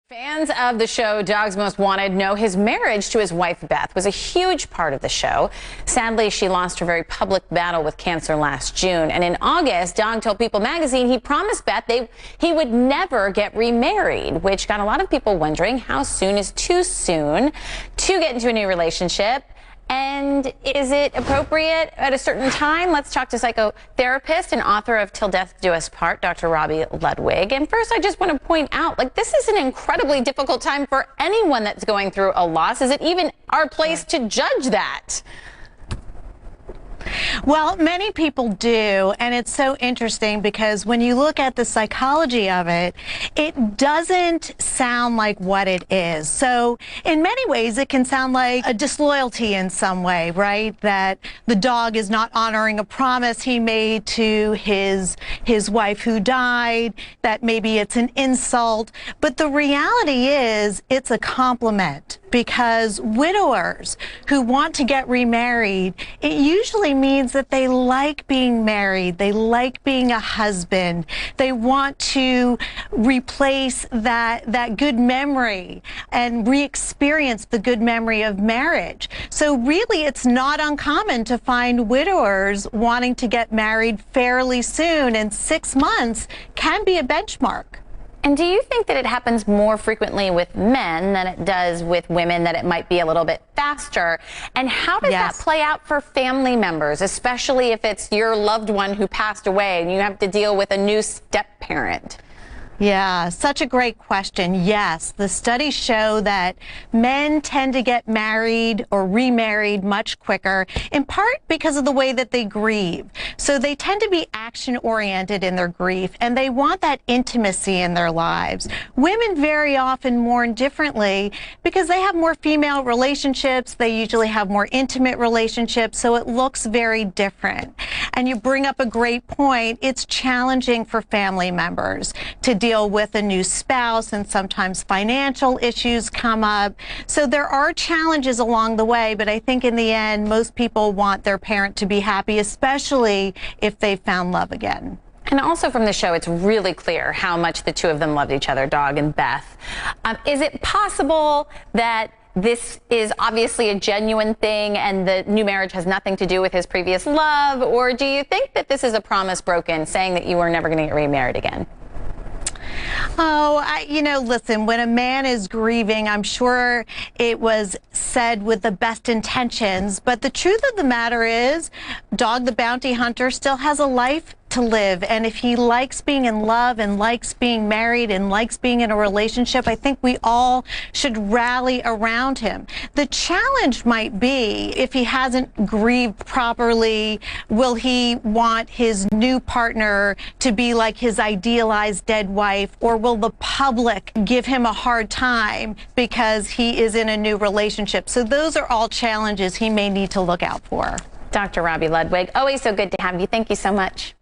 Fans of the show Dogs Most Wanted know his marriage to his wife Beth was a huge part of the show. Sadly, she lost her very public battle with cancer last June. And in August, Dog told People magazine he promised Beth he would never get remarried, which got a lot of people wondering how soon is too soon to get into a new relationship. And is it appropriate at a certain time? Let's talk to psychotherapist and author of Till Death Do Us Part, Dr. Robi Ludwig. And first, I just want to point out, this is an incredibly difficult time for anyone that's going through a loss. Is it even our place to judge that? Well, many people do, and it's so interesting because when you look at the psychology of it, it doesn't sound like what it is. So in many ways, it can sound like a disloyalty in some way, right? That the dog is not honoring a promise he made to his wife who died, that maybe it's an insult. But the reality is it's a compliment. Because widowers who want to get remarried, it usually means that they like being married, they like being a husband, they want to replace that good memory and re-experience the good memory of marriage. So really, it's not uncommon to find widowers wanting to get married fairly soon, and 6 months can be a benchmark. And do you think that it happens more frequently with men than it does with women, that it might be a little bit faster? And how does that play out for family members, especially if it's your loved one who passed away and you have to deal with a new step-parent? Yeah, such a great question. Yes, the studies show that men tend to get married or remarried much quicker, in part because of the way that they grieve. So they tend to be action-oriented in their grief, and they want that intimacy in their lives. Women very often mourn differently because they have more female relationships. They usually have more intimate relationships, so it looks very different. And you bring up a great point. It's challenging for family members to deal with a new spouse, and sometimes financial issues come up. So there are challenges along the way, but I think in the end, most people want their parent to be happy, especially if they've found love again. And also from the show, it's really clear how much the two of them loved each other, Dog and Beth. Is it possible that this is obviously a genuine thing and the new marriage has nothing to do with his previous love? Or do you think that this is a promise broken, saying that you were never going to get remarried again? Oh, listen, when a man is grieving, I'm sure it was said with the best intentions. But the truth of the matter is, Dog the Bounty Hunter still has a life to live. And if he likes being in love and likes being married and likes being in a relationship, I think we all should rally around him. The challenge might be, if he hasn't grieved properly, will he want his new partner to be like his idealized dead wife, or will the public give him a hard time because he is in a new relationship? So those are all challenges he may need to look out for. Dr. Robi Ludwig, always so good to have you. Thank you so much.